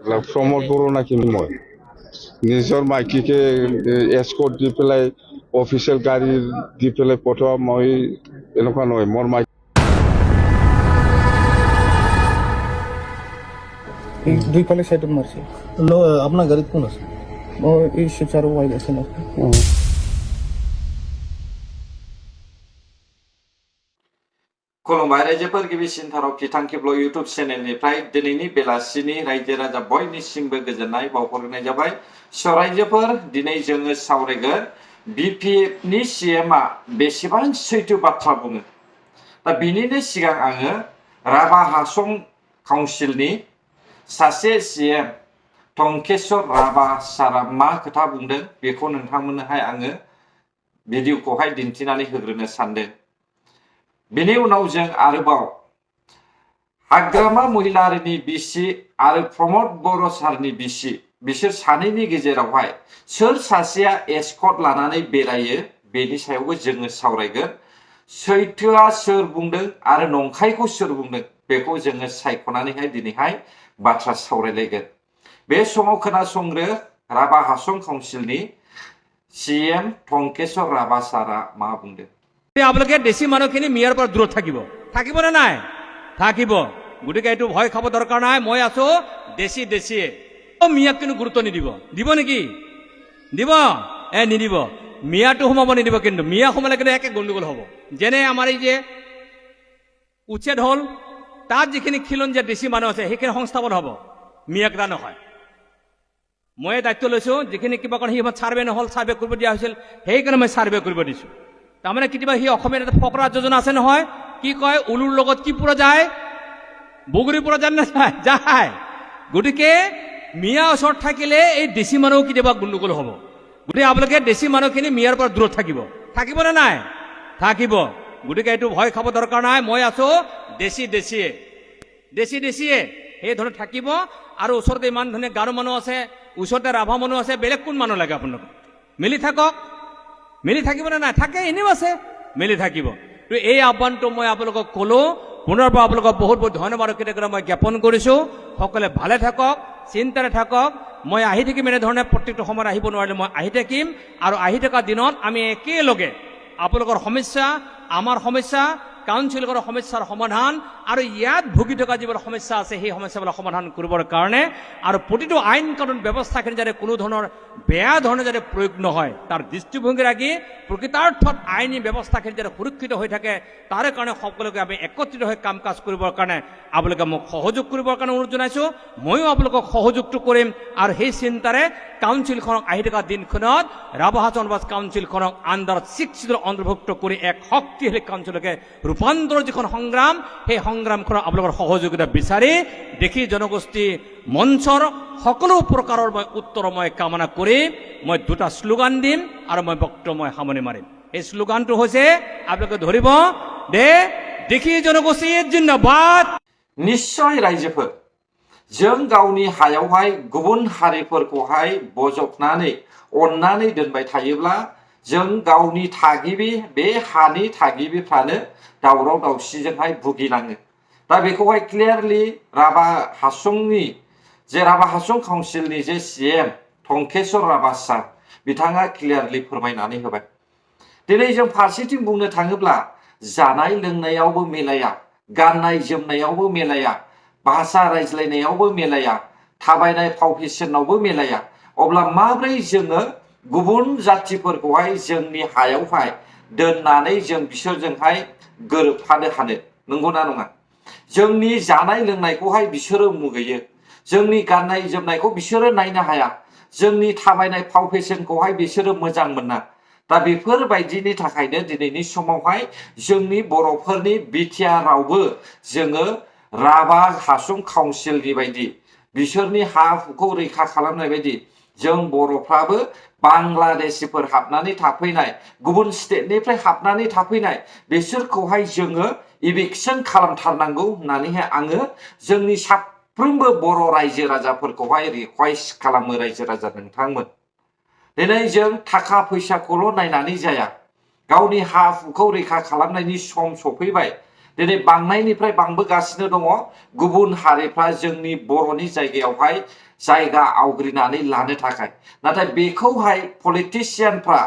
প্ৰমোদ বড়ো নাকি মই নিজৰ মাইকীকে এস্কৰ্ট দি পেলাই অফিচিয়েল গাড়ী দি পেলাই পঠোৱা মই এনেকুৱা নহয় মোৰ মাইকী দুই ফালে সাইডত মারছে আপনার গাড়িত কোন আছে ও এই শিবসার ওয়াইড আছে না खुलुमबाय रायजोफोर गिबिसिनथाराव बिथांखिब्ल इउटुब चेनेलनिफ्राय दिनैनि बेलासिनि रायजो राजा बयनिसिमबो गोजोननाय बावहरनाय जाबाय। स' रायजोफोर दिनै जोङो सावरायगोन बिपिएफनि सीएमआ बेसेबां सैथो बाथ्रा बुङो। दा बिनिनो सिगां आङो राभा हासं काउन्सिलनि सासे सीएम टंकेश्वर राभा सारा मा खोथा बुंदों बेखौ नोंथांमोननोहाय आङो भिडिअखौहाय दिन्थिनानै होग्रोनो सानदों। बेनि उनाव जों आरोबाव हाग्रामा महिलारिनि बिसि आरो प्रमोद बर' सारनि बिसि बिसोर सानैनि गेजेरावहाय सोर सासेया एस्कर्ट लानानै बेरायो बेनि सायावबो जोङो सावरायगोन। सैथोआ सोर बुंदों आरो नंखायखौ सोर बुंदों बेखौ जोङो सायख'नानैहाय दिनैहाय बाथ्रा सावरायलायगोन। बे समाव खोनासंग्रो राभा हासं काउन्सिलनि सीएम टंकेश्वर राभा सारा मा बुंदों। আপোনালোকে দেশী মানুহখিনি মিয়াৰ পৰা দূৰত থাকিব নে নাই থাকিব গতিকে এইটো ভয় খাব দৰকাৰ নাই মই আছো দেশীয়ে মিয়াক কিন্তু গুৰুত্ব দিব নেকি দিব নিদিব মিয়াটো সোমাব নিদিব কিন্তু মিয়া সোমালে কিন্তু একে গণ্ডগোল হ'ব যেনে আমাৰ এই যে উচ্ছেদ হ'ল তাত যিখিনি খিলঞ্জীয়া দেশী মানুহ আছে সেইখিনি সংস্থাপন হ'ব মিয়াক এটা নহয় মই দায়িত্ব লৈছো যিখিনি কিবা কাৰণ সি ছাৰ্ভে নহ'ল ছাৰ্ভে কৰিব দিয়া হৈছিল সেইকাৰণে মই ছাৰ্ভে কৰিব দিছো। তাৰমানে কেতিয়াবা সি অসমীয়াত এটা ফকৰা যোজনা আছে নহয় কি কয় উলুৰ লগত কি পুৰা যায় বগৰী পুৰা যায় নাযায় যায় গতিকে মিয়া ওচৰত থাকিলে এই দেশী মানুহ কেতিয়াবা গণ্ডগোল হ'ব গতিকে আপোনালোকে দেশী মানুহখিনি মিয়াৰ পৰা দূৰত থাকিব নে নাই থাকিব গতিকে এইটো ভয় খাব দৰকাৰ নাই মই আছো দেশীয়ে সেই ধৰণে থাকিব আৰু ওচৰতে ইমান ধুনীয়া গাৰো মানুহ আছে ওচৰতে ৰাভা মানুহ আছে বেলেগ কোন মানুহ লাগে আপোনালোক মিলি থাকিব নে নাই থাকে এনেও আছে মিলি থাকিব। এই আহ্বানটো মই আপোনালোকক ক'লো পুনৰবাৰ আপোনালোকক বহুত ধন্যবাদ কৃতজ্ঞতা মই জ্ঞাপন কৰিছো। সকলে ভালে থাকক চিন্তাৰে থাকক মই আহি থাকিম এনেধৰণে প্ৰত্যেকটো সময়ত আহিব নোৱাৰিলে মই আহি থাকিম আৰু আহি থকা দিনত আমি একেলগে আপোনালোকৰ সমস্যা আমাৰ সমস্যা কাউন্সিলৰ সমস্যাৰ সমাধান আৰু ইয়াত ভুগি থকা যিবোৰ সমস্যা আছে সেই সমস্যাবিলাক সমাধান কৰিবৰ কাৰণে আৰু প্ৰতিটো আইন কানুন ব্যৱস্থাখিনি যাতে কোনো ধৰণৰ বেয়া ধৰণে যাতে প্ৰয়োগ নহয় তাৰ দৃষ্টিভংগী ৰাখি প্ৰকৃতাৰ্থত আইনী ব্যৱস্থাখিনি যাতে সুৰক্ষিত হৈ থাকে তাৰ কাৰণে সকলোকে আমি একত্ৰিত হৈ কাম কাজ কৰিবৰ কাৰণে আপোনালোকে মোক সহযোগ কৰিবৰ কাৰণে অনুৰোধ জনাইছো। ময়ো আপোনালোকক সহযোগটো কৰিম আৰু সেই চিন্তাৰে কাউন্সিলখনক আহি থকা দিনখনত ৰাভা হাছং কাউন্সিলখনক আণ্ডাৰ 6 অন্তৰ্ভুক্ত কৰি এক শক্তিশালী কাউন্সিলকে ৰূপান্তৰ যিখন সংগ্ৰাম সেই সংগ্ৰামখনৰ আপোনালোকৰ সহযোগিতা বিচাৰি দেখি জনগোষ্ঠী মঞ্চৰ সকলো প্ৰকাৰৰ মই উত্তৰ মই কামনা কৰি মই দুটা শ্লোগান দিম আৰু মই বক্তব্য মই সামৰণি মাৰিম। এই শ্লোগানটো হৈছে আপোনালোকে ধৰিব দে দেখি জনগোষ্ঠী জিন্দাবাদ। निश्चय रायजोफोर जों गावनि हायावहाय गुबुन हारिफोरखौहाय बजबनानै अननानै दोनबाय थायोब्ला जों गावनि थागिबि बे हानि थागिबिफ्रानो दावराव दावसिजोंहाय भुगिनाङो। दा बेखौहाय क्लियारलि राभा हासं काउन्सिलनि जे सीएम टंकेश्वर राभा सार बिथाङा क्लियारलि फोरमायनानै होबाय। दिनै जों फारसेथिं बुंनो थाङोब्ला जानाय लोंनायावबो मिलाया गाननाय जोमनायावबो मिलाया भाषा रायज्लायनायावबो मिलाया थाबायनाय फाव फेशनावबो मिलाया अब्ला माब्रै जोङो गुबुन जातिफोरखौहाय जोंनि हायावहाय दोननानै जों बिसोरजोंहाय गोरोबफानो हानो नंगौना नङा। जोंनि जानाय लोंनायखौहाय बिसोरो मुगैयो जोंनि गाननाय जोमनायखौ बिसोरो नायनो हाया जोंनि थाबायनाय फाव फेशनखौहाय बिसोरो मोजां मोना। दा बेफोरबायदिनि थाखायनो दिनैनि समावहाय जोंनि बर'फोरनि बिटिआरआवबो जोङो राभा हासं काउन्सिलनि बायदि बिसोरनि हा हुखौ रैखा खालामनाय बायदि जों बर'फ्राबो बांलादेशिफोर हाबनानै थाफैनाय गुबुन स्टेटनिफ्राय हाबनानै थाफैनाय बिसोरखौहाय जोङो इभिक्सन खालामथारनांगौ होननानैहाय आङो जोंनि साफ्रोमबो बर' रायजो राजाफोरखौहाय रिक्वेस्ट खालामो। रायजो राजा नोंथांमोन दिनै जों थाखा फैसाखौल' नायनानै जाया गावनि हा हुखौ रैखा खालामनायनि सम सफैबाय। दिनै बांनायनिफ्राय बांबोगासिनो दङ गुबुन हारिफ्रा जोंनि बर'नि जायगायावहाय जायगा आवग्रिनानै लानो थाखाय नाथाय बेखौहाय पलिटिशियानफ्रा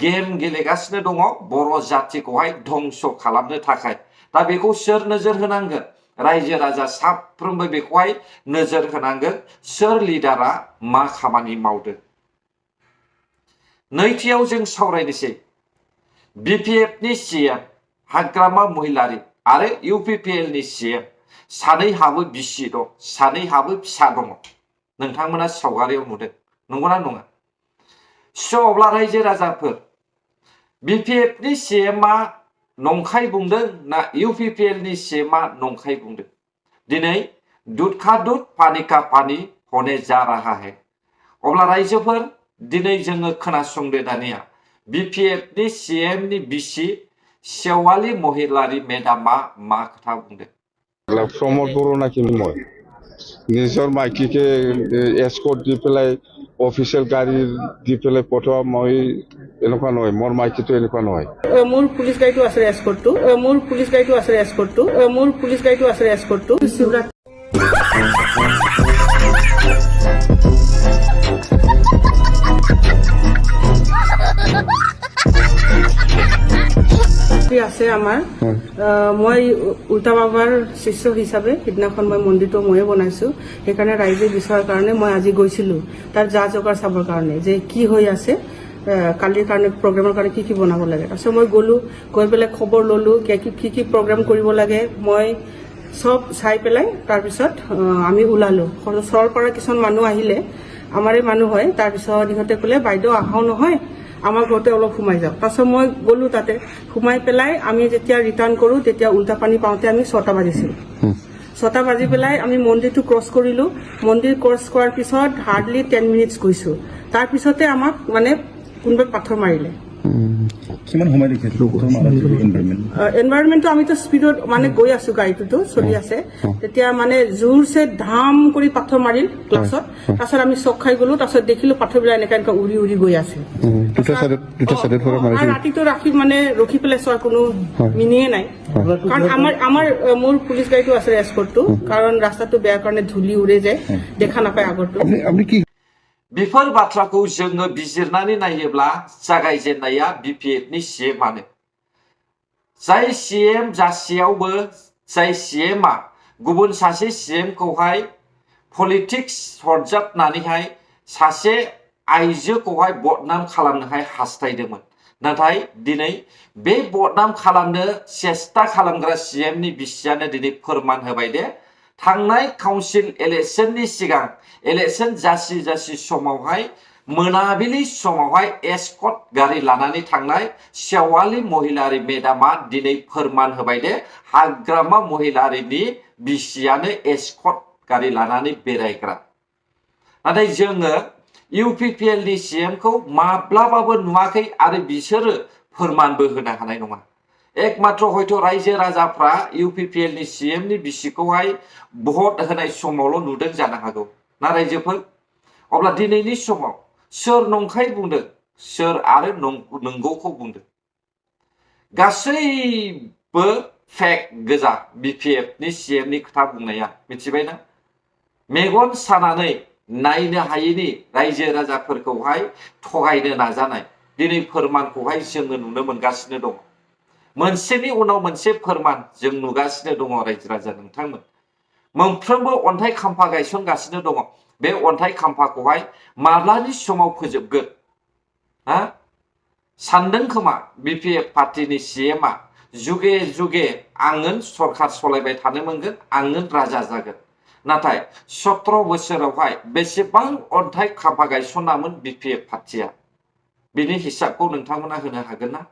गेम गेलेगासिनो दङ बर' जातिखौहाय धंस खालामनो थाखाय दा बेखौ सोर नोजोर होनांगोन रायजो राजा साफ्रोमबो बेखौहाय नोजोर होनांगोन सोर लिडारा मा खामानि मावदों नैथियाव जों सावरायनोसै BPF नि CM हाग्रामा महिलारि आरो UPPL नि CM सानैहाबो बिसि दं सानैहाबो फिसा दङ नोंथांमोना सावगारियाव नुदों नंगौना नङा अब्ला रायजो राजाफोर BPF नि CM आ नंखाय बुंदों ना UPPL नि CM आ नंखाय बुंदों दिनै दूध का दूध पानी का पानी होने जा रहा है अब्ला रायजोफोर दिनै जोङो खोनासंदो दानिया BPF नि CM नि बिसि सेवाली महिलारि मेडामा मा खोथा बुंदों प्रमोद बर' नाকি মই নিজৰ মাইকীকে এস্কৰ্ট দি পেলাই অফিচিয়েল গাড়ী দি পেলাই পঠোৱা মই এনেকুৱা নহয় মোৰ মাইকীটো এনেকুৱা নহয় মোৰ পুলিচ গাড়ীটো আছে এস্কৰ্টটো মোৰ পুলিচ গাড়ীটো আছে এস্কৰ্টটো মোৰ পুলিচ গাড়ীটো আছে এস্কৰ্টটো শিৱৰাত্ৰি আছে আমাৰ মই উল্টা বাবাৰ শিষ্য হিচাপে সিদিনাখন মই মন্দিৰটো ময়ে বনাইছো সেইকাৰণে ৰাইজে বিচৰাৰ কাৰণে মই আজি গৈছিলো তাৰ যা যোগাৰ চাবৰ কাৰণে যে কি হৈ আছে কালিৰ কাৰণে প্ৰগ্ৰামৰ কাৰণে কি কি বনাব লাগে তাৰপিছত মই গ'লো গৈ পেলাই খবৰ ললো কি কি প্ৰগ্ৰাম কৰিব লাগে মই সব চাই পেলাই তাৰপিছত আমি ওলালো সৰৰ পৰা কিছুমান মানুহ আহিলে আমাৰে মানুহ হয় তাৰপিছত ইহঁতে ক'লে বাইদেউ আহাও নহয় আমাৰ ঘৰতে অলপ সোমাই যাওক তাৰপিছত মই গ'লো তাতে সোমাই পেলাই আমি যেতিয়া ৰিটাৰ্ণ কৰো তেতিয়া উল্টা পানী পাওঁতে আমি 6টা বাজিছিল 6টা বাজি পেলাই আমি মন্দিৰটো ক্ৰছ কৰিলো মন্দিৰ ক্ৰছ কৰাৰ পিছত হাৰ্ডলি 10 মিনিটছ গৈছো তাৰপিছতে আমাক মানে কোনোবাই পাথৰ মাৰিলে কিমান সময় দেখিছিলো প্ৰথম এনভাইৰনমেন্টটো আমিতো স্পীডত মানে গৈ আছো গাড়ীটোতো চলি আছে তেতিয়া মানে জোৰছে ধাম কৰি পাথৰ মাৰিল ক্লাছত তাৰপিছত আমি চক খাই গলো তাৰপিছত দেখিলো পাথৰবিলাক এনেকা উৰি উৰি গৈ আছে ৰাতিটো ৰাখি মানে ৰখি পেলাই চোৱাৰ কোনো মিনিঙে নাই কাৰণ আমাৰ মোৰ পুলিচ গাড়ীটো আছে এস্কৰ্টটো কাৰণ ৰাস্তাটো বেয়া কাৰণে ধূলি উৰে যায় দেখা নাপায় আগৰটো बेफोर बाथ्राखौ जोङो बिजिरनानै नायोब्ला जागायजेननाया BPF नि CM आनो जाय CM जासेयावबो जाय CM आ गुबुन सासे CM खौहाय पलिटिक्स सरजाबनानैहाय सासे आइजोखौहाय बदनाम खालामनोहाय हास्थायदोंमोन नाथाय दिनै बे बदनाम खालामनो सेस्ता खालामग्रा CM नि बिसियानो दिनै फोरमान होबाय दे थांनाय काउन्सिल इलेक्शननि सिगां इलेक्शन जासि समावहाय मोनाबिलि समावहाय एस्कर्ट गारि लानानै थांनाय सेवाली महिलारि मेडामा दिनै फोरमान होबाय दे हाग्रामा महिलारिनि बिसियानो एस्कर्ट गारि लानानै बेरायग्रा नाथाय जोङो UPPL नि CM खौ माब्लाबाबो नुवाखै आरो बिसोरो फोरमानबो होनो हानाय नङा एकमात्र हयथ' रायजो राजाफ्रा UPPL नि CM नि बिसिखौहाय भट होनाय समावल' नुदों जानो हागौ ना रायजोफोर अब्ला दिनैनि समाव सोर नंखाय बुंदों सोर आरो नंगौखौ बुंदों गासैबो फेक गोजा BPF नि CM नि खोथा बुंनाया मिथिबायना मेगन सानानै नायनो हायैनि रायजो राजाफोरखौहाय थगायनो नाजानाय दिनै फोरमानखौहाय जोङो नुनो मोनगासिनो दङ मोनसेनि उनाव मोनसे फोरमान जों नुगासिनो दङ रायजो राजा नोंथांमोन मोनफ्रोमबो अन्थाइ खाम्फा गायसनगासिनो दङ बे अन्थाइ खाम्फाखौहाय माब्लानि समाव फोजोबगोन हा सानदों खोमा BPF पार्टीनि CM आ जुगे जुगे आङो सरखार सलायबाय थानो मोनगोन आङो राजा जागोन नाथाय 17 बोसोरावहाय बेसेबां अन्थाइ खाम्फा गायसनामोन BPF पार्टीया बिनि हिसाबखौ नोंथांमोना होनो हागोन ना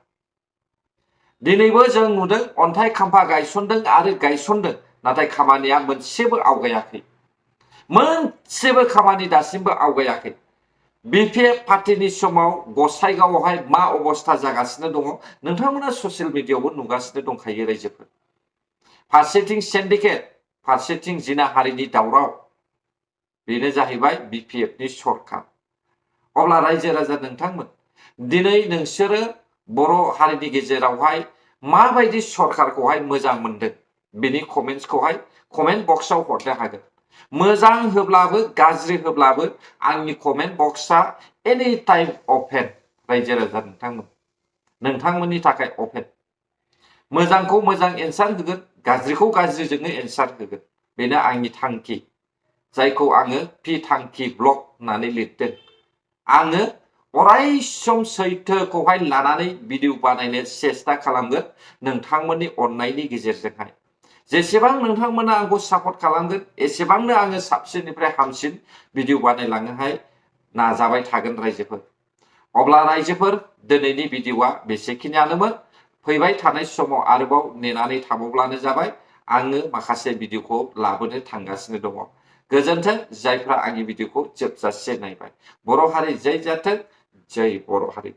दिनैबो जों नुदों अन्थाइ खाम्फा गायसनदों आरो गायसनदों नाथाय खामानिया मोनसेबो आवगायाखै मोनसेबो खामानि दासिमबो आवगायाखै BPF पार्टीनि समाव गसाइगावआवहाय मा अबस्था जागासिनो दङ नोंथांमोना ससियेल मिडियायावबो नुगासिनो दंखायो रायजोफोर फारसेथिं सिन्डिकेट फारसेथिं जिनाहारिनि दावराव बेनो जाहैबाय BPF नि सरकार अब्ला रायजो राजा नोंथांमोन दिनै नोंसोरो बर' हारिनि गेजेरावहाय माबायदि सरकारखौहाय मोजां मोनदों बेनि कमेन्ट्सखौहाय कमेन्ट बक्सआव हरनो हागोन मोजां होब्लाबो गाज्रि होब्लाबो आंनि कमेन्ट बक्सआ एनि टाइम अपेन रायजो राजा नोंथांमोननि थाखाय अपेन मोजांखौ मोजां एन्सार होगोन गाज्रिखौ गाज्रिजोंनो एन्सार होगोन बेनो आंनि थांखि जायखौ आङो पि थांखि ब्लग होननानै लिरदों आङो अराय सम सैथोखौहाय लानानै भिडिअ बानायनो सेस्था खालामगोन नोंथांमोननि अननायनि गेजेरजोंहाय जेसेबां नोंथांमोना आंखौ सापर्ट खालामगोन एसेबांनो आङो साबसिननिफ्राय हामसिन भिडिअ बानायलांनोहाय नाजाबाय थागोन रायजोफोर अब्ला रायजोफोर दिनैनि भिडिअआ बेसेखिनियानोमोन फैबाय थानाय समाव आरोबाव नेनानै थाबावब्लानो जाबाय आङो माखासे भिडिअखौ लाबोनो थांगासिनो दङ गोजोन्थों जायफ्रा आंनि भिडिअखौ जोबजासे नायबाय बर' हारि जय जाथों जय बर' हारि